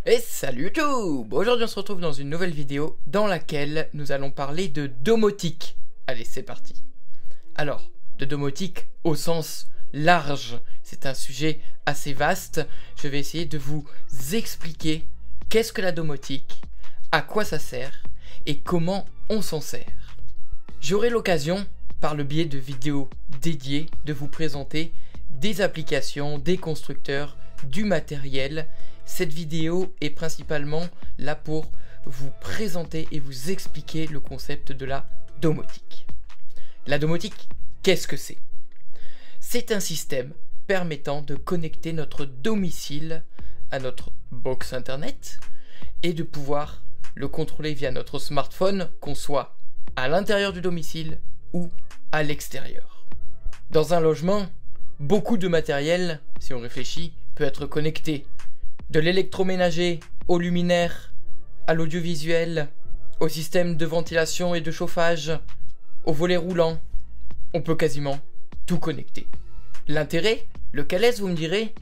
Et salut YouTube! Aujourd'hui on se retrouve dans une nouvelle vidéo dans laquelle nous allons parler de domotique. Allez, c'est parti. Alors, de domotique au sens large, c'est un sujet assez vaste. Je vais essayer de vous expliquer qu'est-ce que la domotique, à quoi ça sert et comment on s'en sert. J'aurai l'occasion, par le biais de vidéos dédiées, de vous présenter des applications, des constructeurs, du matériel. Cette vidéo est principalement là pour vous présenter et vous expliquer le concept de la domotique. La domotique, qu'est-ce que c'est? C'est un système permettant de connecter notre domicile à notre box internet et de pouvoir le contrôler via notre smartphone, qu'on soit à l'intérieur du domicile ou à l'extérieur. Dans un logement, beaucoup de matériel, si on réfléchit, peut être connecté. De l'électroménager au luminaire, à l'audiovisuel, au système de ventilation et de chauffage, au volet roulant, on peut quasiment tout connecter. L'intérêt, lequel est-ce, vous me direz?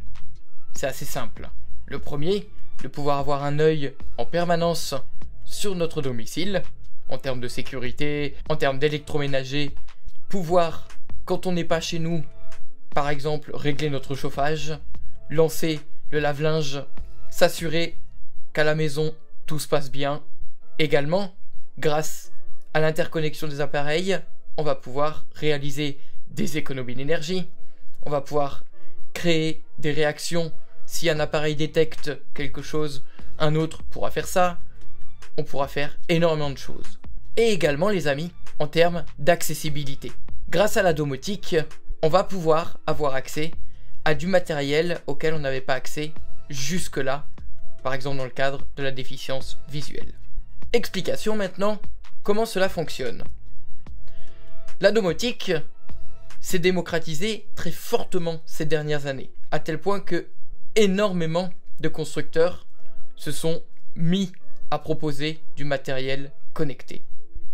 C'est assez simple. Le premier, de pouvoir avoir un œil en permanence sur notre domicile, en termes de sécurité, en termes d'électroménager, pouvoir, quand on n'est pas chez nous, par exemple, régler notre chauffage, lancer le lave-linge, s'assurer qu'à la maison, tout se passe bien. Également, grâce à l'interconnexion des appareils, on va pouvoir réaliser des économies d'énergie. On va pouvoir créer des réactions. Si un appareil détecte quelque chose, un autre pourra faire ça. On pourra faire énormément de choses. Et également, les amis, en termes d'accessibilité. Grâce à la domotique, on va pouvoir avoir accès à du matériel auquel on n'avait pas accès jusque-là, par exemple dans le cadre de la déficience visuelle. Explication maintenant, comment cela fonctionne. La domotique s'est démocratisée très fortement ces dernières années, à tel point que énormément de constructeurs se sont mis à proposer du matériel connecté.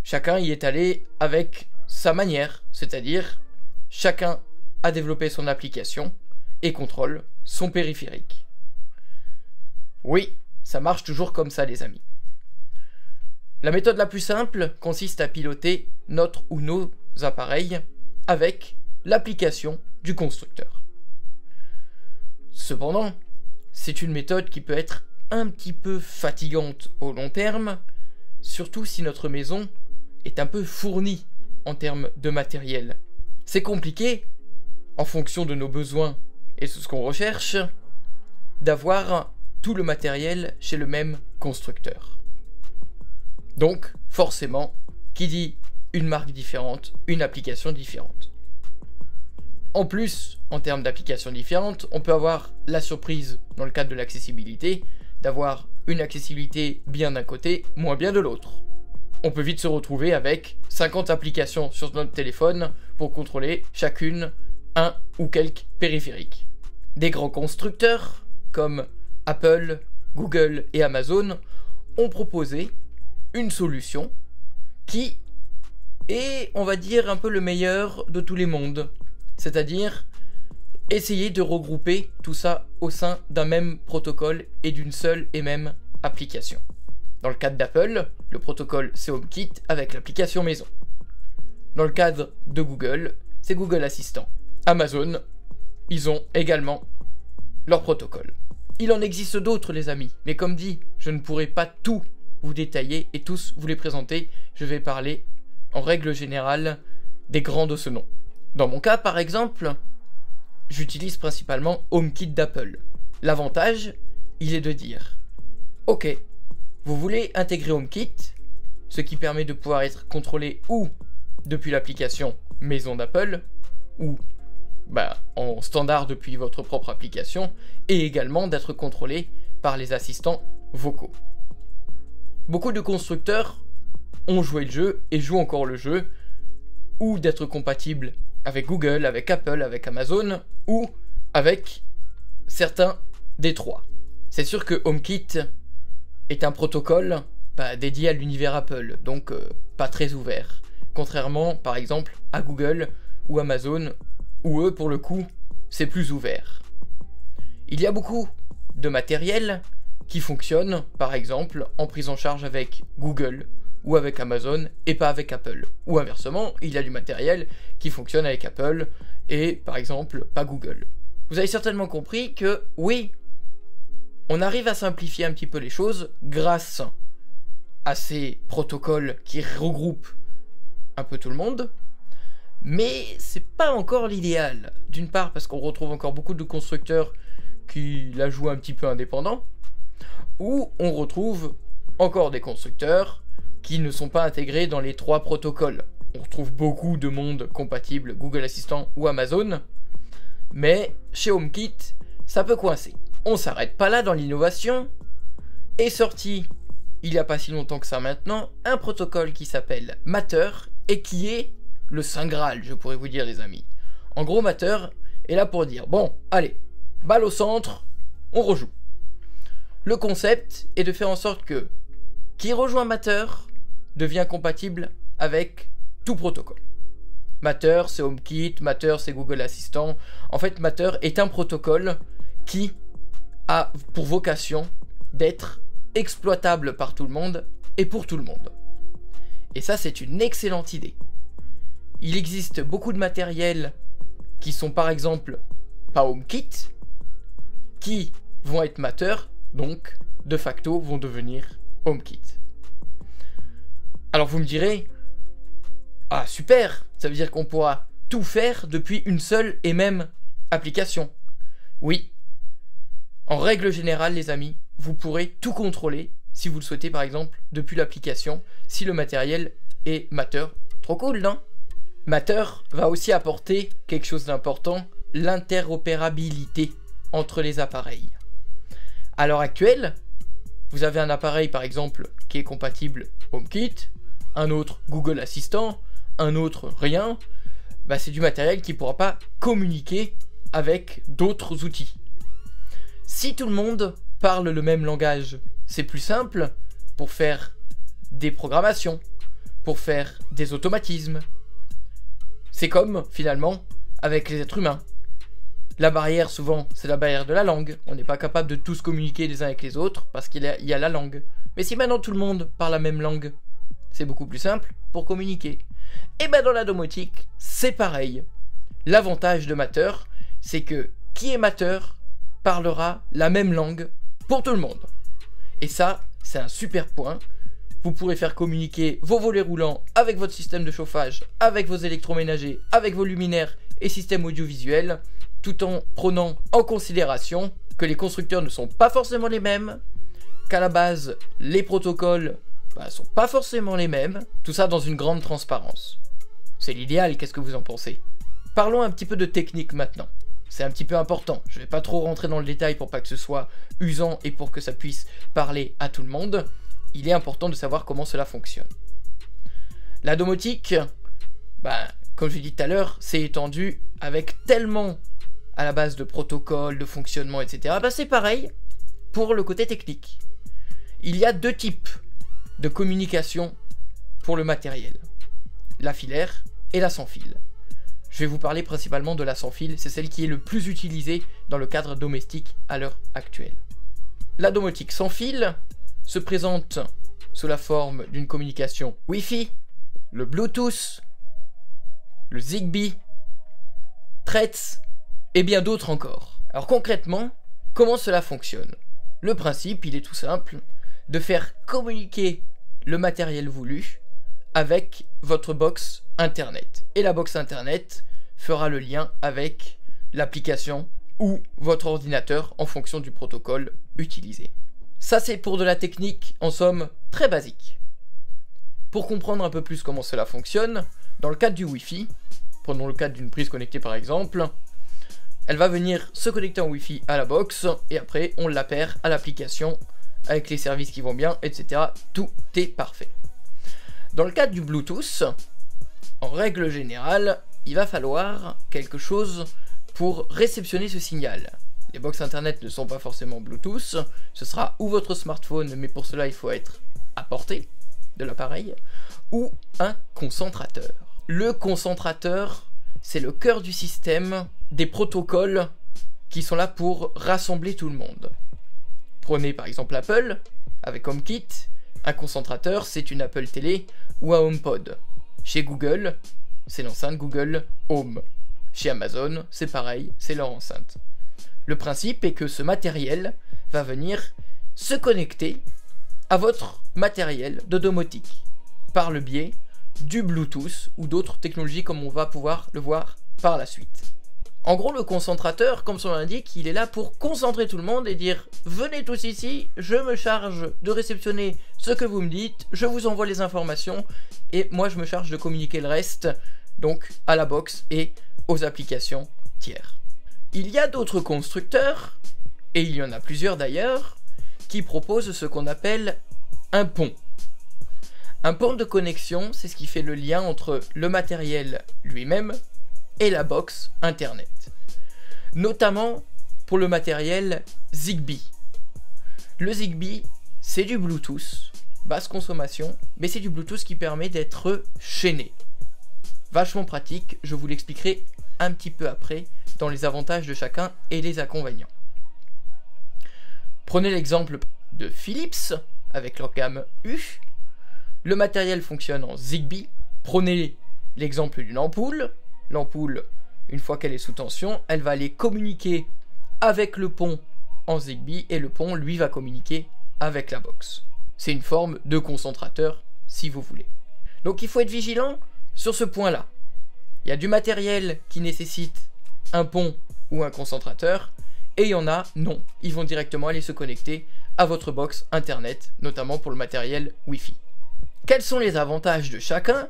Chacun y est allé avec sa manière, c'est-à-dire chacun a développé son application et contrôle son périphérique. Oui, ça marche toujours comme ça, les amis. La méthode la plus simple consiste à piloter notre ou nos appareils avec l'application du constructeur. Cependant, c'est une méthode qui peut être un petit peu fatigante au long terme, surtout si notre maison est un peu fournie en termes de matériel. C'est compliqué, en fonction de nos besoins et de ce qu'on recherche, d'avoir tout le matériel chez le même constructeur. Donc, forcément, qui dit une marque différente, une application différente. En plus, en termes d'applications différentes, on peut avoir la surprise, dans le cadre de l'accessibilité, d'avoir une accessibilité bien d'un côté, moins bien de l'autre. On peut vite se retrouver avec 50 applications sur notre téléphone pour contrôler chacune un ou quelques périphériques. Des grands constructeurs comme Apple, Google et Amazon ont proposé une solution qui est, on va dire, un peu le meilleur de tous les mondes. C'est-à-dire essayer de regrouper tout ça au sein d'un même protocole et d'une seule et même application. Dans le cadre d'Apple, le protocole c'est HomeKit avec l'application maison. Dans le cadre de Google, c'est Google Assistant. Amazon, ils ont également leur protocole. Il en existe d'autres, les amis, mais comme dit, je ne pourrai pas tout vous détailler et tous vous les présenter. Je vais parler, en règle générale, des grands de ce nom. Dans mon cas, par exemple, j'utilise principalement HomeKit d'Apple. L'avantage, il est de dire, ok, vous voulez intégrer HomeKit, ce qui permet de pouvoir être contrôlé ou depuis l'application maison d'Apple, ou en standard depuis votre propre application, et également d'être contrôlé par les assistants vocaux. Beaucoup de constructeurs ont joué le jeu et jouent encore le jeu, ou d'être compatible avec Google, avec Apple, avec Amazon, ou avec certains des trois. C'est sûr que HomeKit est un protocole dédié à l'univers Apple, donc pas très ouvert. Contrairement, par exemple, à Google ou Amazon, où eux, pour le coup, c'est plus ouvert. Il y a beaucoup de matériel qui fonctionne, par exemple, en prise en charge avec Google ou avec Amazon et pas avec Apple. Ou inversement, il y a du matériel qui fonctionne avec Apple et, par exemple, pas Google. Vous avez certainement compris que, oui, on arrive à simplifier un petit peu les choses grâce à ces protocoles qui regroupent un peu tout le monde, mais c'est pas encore l'idéal. D'une part parce qu'on retrouve encore beaucoup de constructeurs qui la jouent un petit peu indépendant, ou on retrouve encore des constructeurs qui ne sont pas intégrés dans les 3 protocoles. On retrouve beaucoup de monde compatible Google Assistant ou Amazon, mais chez HomeKit, ça peut coincer. On s'arrête pas là dans l'innovation. Est sorti, il n'y a pas si longtemps que ça maintenant, un protocole qui s'appelle Matter et qui est le Saint Graal, je pourrais vous dire les amis. En gros, Matter est là pour dire, bon, allez, balle au centre, on rejoue. Le concept est de faire en sorte que qui rejoint Matter devient compatible avec tout protocole. Matter, c'est HomeKit, Matter, c'est Google Assistant. En fait, Matter est un protocole qui a pour vocation d'être exploitable par tout le monde et pour tout le monde. Et ça, c'est une excellente idée. Il existe beaucoup de matériels qui sont par exemple pas HomeKit, qui vont être Matter, donc de facto vont devenir HomeKit. Alors vous me direz, ah super, ça veut dire qu'on pourra tout faire depuis une seule et même application. Oui, en règle générale les amis, vous pourrez tout contrôler, si vous le souhaitez par exemple, depuis l'application, si le matériel est Matter. Trop cool, non? Matter va aussi apporter quelque chose d'important, l'interopérabilité entre les appareils. À l'heure actuelle, vous avez un appareil par exemple qui est compatible HomeKit, un autre Google Assistant, un autre rien, bah c'est du matériel qui ne pourra pas communiquer avec d'autres outils. Si tout le monde parle le même langage, c'est plus simple pour faire des programmations, pour faire des automatismes. C'est comme, finalement, avec les êtres humains. La barrière, souvent, c'est la barrière de la langue. On n'est pas capable de tous communiquer les uns avec les autres parce qu'il y a la langue. Mais si maintenant tout le monde parle la même langue, c'est beaucoup plus simple pour communiquer. Et ben dans la domotique, c'est pareil. L'avantage de Matter, c'est que qui est Matter parlera la même langue pour tout le monde. Et ça, c'est un super point. Vous pourrez faire communiquer vos volets roulants avec votre système de chauffage, avec vos électroménagers, avec vos luminaires et systèmes audiovisuels, tout en prenant en considération que les constructeurs ne sont pas forcément les mêmes, qu'à la base, les protocoles sont pas forcément les mêmes, tout ça dans une grande transparence. C'est l'idéal, qu'est-ce que vous en pensez? Parlons un petit peu de technique maintenant. C'est un petit peu important, je vais pas trop rentrer dans le détail pour pas que ce soit usant et pour que ça puisse parler à tout le monde. Il est important de savoir comment cela fonctionne. La domotique, comme je l'ai dit tout à l'heure, c'est étendu avec tellement à la base de protocoles, de fonctionnement, etc. C'est pareil pour le côté technique. Il y a 2 types de communication pour le matériel. La filaire et la sans fil. Je vais vous parler principalement de la sans fil, c'est celle qui est le plus utilisée dans le cadre domestique à l'heure actuelle. La domotique sans fil se présente sous la forme d'une communication Wi-Fi, le Bluetooth, le Zigbee, Threads et bien d'autres encore. Alors concrètement, comment cela fonctionne? Le principe, il est tout simple, de faire communiquer le matériel voulu avec votre box internet. Et la box internet fera le lien avec l'application ou votre ordinateur en fonction du protocole utilisé. Ça c'est pour de la technique, en somme, très basique. Pour comprendre un peu plus comment cela fonctionne, dans le cadre du Wi-Fi, prenons le cadre d'une prise connectée par exemple, elle va venir se connecter en Wi-Fi à la box, et après on la perd à l'application, avec les services qui vont bien, etc. Tout est parfait. Dans le cadre du Bluetooth, en règle générale, il va falloir quelque chose pour réceptionner ce signal. Les box internet ne sont pas forcément Bluetooth, ce sera ou votre smartphone, mais pour cela il faut être à portée de l'appareil, ou un concentrateur. Le concentrateur, c'est le cœur du système des protocoles qui sont là pour rassembler tout le monde. Prenez par exemple Apple, avec HomeKit, un concentrateur, c'est une Apple Télé ou un HomePod. Chez Google, c'est l'enceinte Google Home. Chez Amazon, c'est pareil, c'est leur enceinte. Le principe est que ce matériel va venir se connecter à votre matériel de domotique par le biais du Bluetooth ou d'autres technologies comme on va pouvoir le voir par la suite. En gros, le concentrateur, comme son nom l'indique, il est là pour concentrer tout le monde et dire « Venez tous ici, je me charge de réceptionner ce que vous me dites, je vous envoie les informations et moi je me charge de communiquer le reste donc à la box et aux applications tiers. » Il y a d'autres constructeurs, et il y en a plusieurs d'ailleurs, qui proposent ce qu'on appelle un pont. Un pont de connexion, c'est ce qui fait le lien entre le matériel lui-même et la box internet. Notamment pour le matériel Zigbee. Le Zigbee, c'est du Bluetooth, basse consommation, mais c'est du Bluetooth qui permet d'être chaîné. Vachement pratique, je vous l'expliquerai un petit peu après dans les avantages de chacun et les inconvénients. Prenez l'exemple de Philips avec leur gamme U. Le matériel fonctionne en Zigbee. Prenez l'exemple d'une ampoule. L'ampoule, une fois qu'elle est sous tension, elle va aller communiquer avec le pont en Zigbee et le pont, lui, va communiquer avec la box. C'est une forme de concentrateur, si vous voulez. Donc il faut être vigilant sur ce point-là. Il y a du matériel qui nécessite un pont ou un concentrateur, et il y en a, non. Ils vont directement aller se connecter à votre box internet, notamment pour le matériel Wi-Fi. Quels sont les avantages de chacun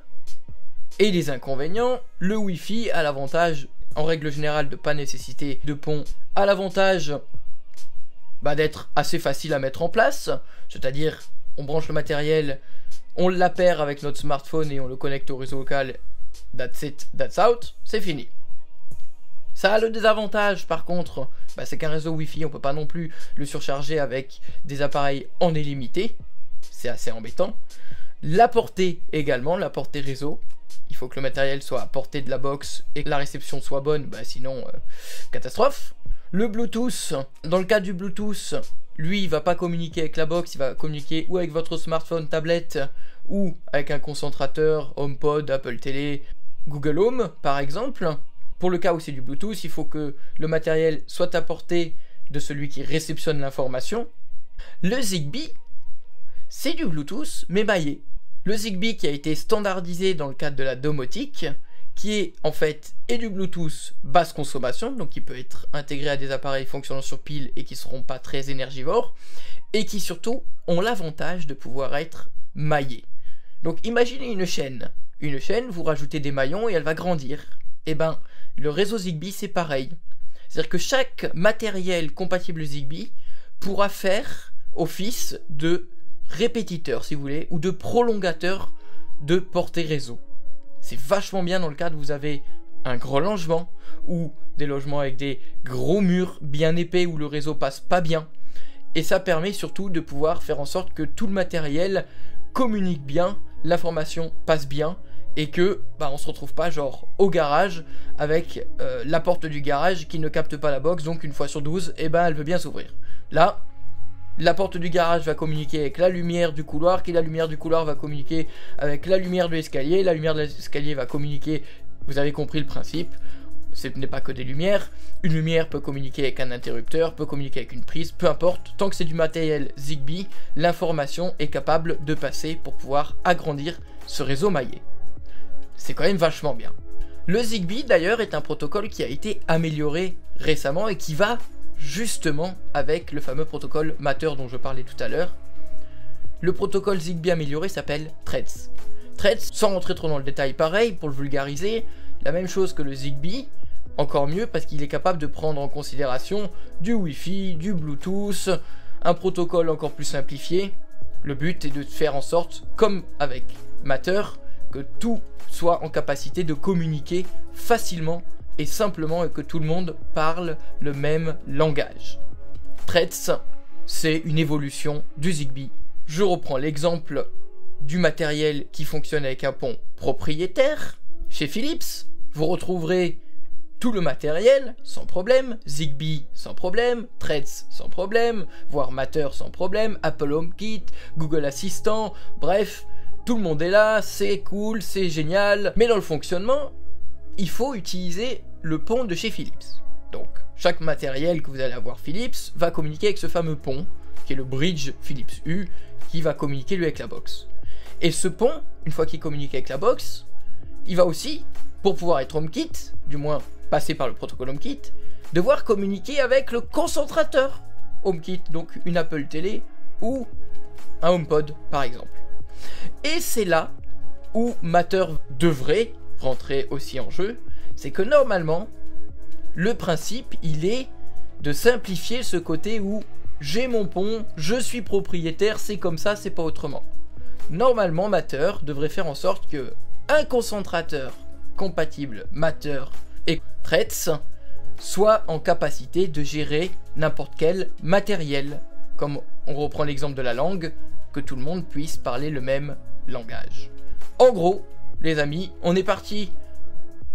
et les inconvénients? Le Wi-Fi a l'avantage, en règle générale, de ne pas nécessiter de pont, a l'avantage d'être assez facile à mettre en place, c'est-à-dire on branche le matériel, on l'appare avec notre smartphone et on le connecte au réseau local, that's it, that's out, c'est fini. Ça a le désavantage par contre, c'est qu'un réseau Wi-Fi, on peut pas non plus le surcharger avec des appareils en illimité, c'est assez embêtant. La portée également, la portée réseau, il faut que le matériel soit à portée de la box et que la réception soit bonne, sinon catastrophe. Le Bluetooth, dans le cas du Bluetooth, lui il va pas communiquer avec la box, il va communiquer ou avec votre smartphone, tablette, ou avec un concentrateur, HomePod, Apple Télé, Google Home par exemple. Pour le cas où c'est du Bluetooth, il faut que le matériel soit à portée de celui qui réceptionne l'information. Le Zigbee, c'est du Bluetooth mais maillé. Le Zigbee qui a été standardisé dans le cadre de la domotique, qui est en fait et du Bluetooth basse consommation, donc qui peut être intégré à des appareils fonctionnant sur pile et qui ne seront pas très énergivores, et qui surtout ont l'avantage de pouvoir être maillés. Donc imaginez une chaîne. Une chaîne, vous rajoutez des maillons et elle va grandir. Et le réseau Zigbee c'est pareil. C'est-à-dire que chaque matériel compatible Zigbee pourra faire office de répétiteur si vous voulez, ou de prolongateur de portée réseau. C'est vachement bien dans le cas où vous avez un grand logement, ou des logements avec des gros murs bien épais où le réseau passe pas bien. Et ça permet surtout de pouvoir faire en sorte que tout le matériel communique bien, l'information passe bien, et que on se retrouve pas genre au garage avec la porte du garage qui ne capte pas la box, donc une fois sur 12 elle veut bien s'ouvrir. Là la porte du garage va communiquer avec la lumière du couloir, qui la lumière du couloir va communiquer avec la lumière de l'escalier, la lumière de l'escalier va communiquer, vous avez compris le principe, ce n'est pas que des lumières, une lumière peut communiquer avec un interrupteur, peut communiquer avec une prise, peu importe, tant que c'est du matériel Zigbee, l'information est capable de passer pour pouvoir agrandir ce réseau maillé. C'est quand même vachement bien. Le Zigbee d'ailleurs est un protocole qui a été amélioré récemment et qui va justement avec le fameux protocole Matter dont je parlais tout à l'heure. Le protocole Zigbee amélioré s'appelle Threads. Threads, sans rentrer trop dans le détail, pareil, pour le vulgariser, la même chose que le Zigbee, encore mieux parce qu'il est capable de prendre en considération du Wi-Fi, du Bluetooth, un protocole encore plus simplifié. Le but est de faire en sorte, comme avec Matter, que tout soit en capacité de communiquer facilement et simplement et que tout le monde parle le même langage. Threads, c'est une évolution du Zigbee. Je reprends l'exemple du matériel qui fonctionne avec un pont propriétaire. Chez Philips, vous retrouverez tout le matériel sans problème, Zigbee sans problème, Threads sans problème, voire Matter sans problème, Apple HomeKit, Google Assistant, bref, tout le monde est là, c'est cool, c'est génial. Mais dans le fonctionnement, il faut utiliser le pont de chez Philips. Donc, chaque matériel que vous allez avoir Philips va communiquer avec ce fameux pont, qui est le bridge Philips Hue, qui va communiquer lui avec la box. Et ce pont, une fois qu'il communique avec la box, il va aussi, pour pouvoir être HomeKit, du moins passer par le protocole HomeKit, devoir communiquer avec le concentrateur HomeKit, donc une Apple Télé ou un HomePod par exemple. Et c'est là où Matter devrait rentrer aussi en jeu, c'est que normalement, le principe, il est de simplifier ce côté où j'ai mon pont, je suis propriétaire, c'est comme ça, c'est pas autrement. Normalement, Matter devrait faire en sorte que un concentrateur compatible Matter et Threads soit en capacité de gérer n'importe quel matériel. Comme on reprend l'exemple de la langue, que tout le monde puisse parler le même langage. En gros, les amis, on est parti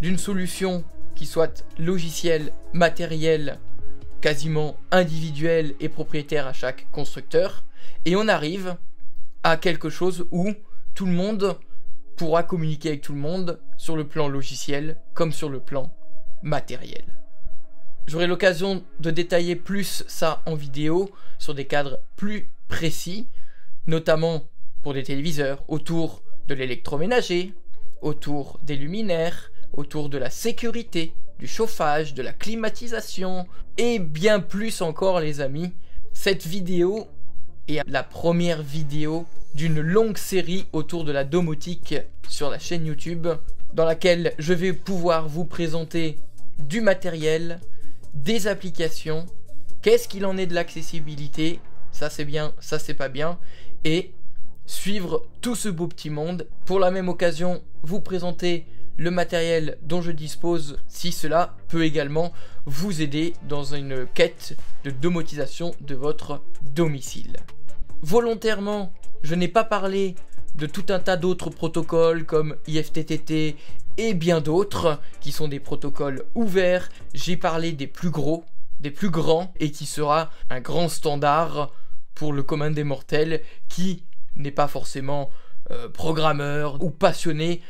d'une solution qui soit logiciel, matériel, quasiment individuel et propriétaire à chaque constructeur, et on arrive à quelque chose où tout le monde pourra communiquer avec tout le monde sur le plan logiciel comme sur le plan matériel. J'aurai l'occasion de détailler plus ça en vidéo sur des cadres plus précis, notamment pour des téléviseurs, autour de l'électroménager, autour des luminaires, autour de la sécurité, du chauffage, de la climatisation et bien plus encore les amis. Cette vidéo est la première vidéo d'une longue série autour de la domotique sur la chaîne YouTube dans laquelle je vais pouvoir vous présenter du matériel, des applications, qu'est-ce qu'il en est de l'accessibilité, ça c'est bien, ça c'est pas bien, et suivre tout ce beau petit monde. Pour la même occasion, vous présenter le matériel dont je dispose si cela peut également vous aider dans une quête de domotisation de votre domicile. Volontairement, je n'ai pas parlé de tout un tas d'autres protocoles comme IFTTT et bien d'autres qui sont des protocoles ouverts. J'ai parlé des plus gros, des plus grands et qui sera un grand standard pour le commun des mortels qui n'est pas forcément programmeur ou passionné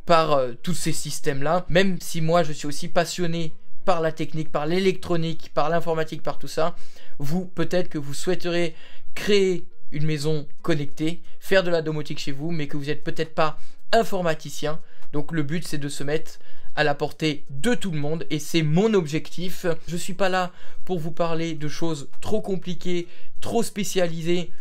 par tous ces systèmes-là, même si moi je suis aussi passionné par la technique, par l'électronique, par l'informatique, par tout ça. Vous, peut-être que vous souhaiterez créer une maison connectée, faire de la domotique chez vous, mais que vous n'êtes peut-être pas informaticien. Donc le but c'est de se mettre à la portée de tout le monde et c'est mon objectif. Je suis pas là pour vous parler de choses trop compliquées, trop spécialisées,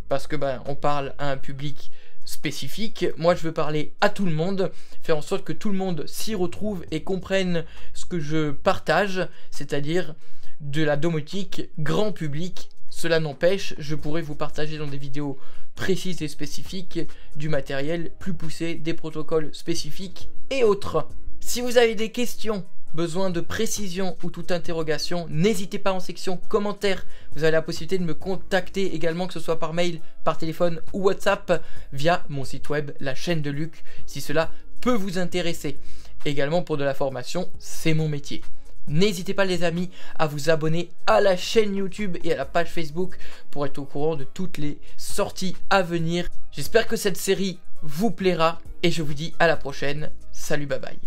parce que on parle à un public spécifique. Moi je veux parler à tout le monde, faire en sorte que tout le monde s'y retrouve et comprenne ce que je partage, c'est-à-dire de la domotique grand public. Cela n'empêche, je pourrais vous partager dans des vidéos précises et spécifiques du matériel plus poussé, des protocoles spécifiques et autres. Si vous avez des questions, besoin de précision ou toute interrogation, n'hésitez pas en section commentaires. Vous avez la possibilité de me contacter également, que ce soit par mail, par téléphone ou WhatsApp, via mon site web, la chaîne de Luc, si cela peut vous intéresser. Également pour de la formation, c'est mon métier. N'hésitez pas les amis à vous abonner à la chaîne YouTube et à la page Facebook pour être au courant de toutes les sorties à venir. J'espère que cette série vous plaira et je vous dis à la prochaine. Salut, bye bye.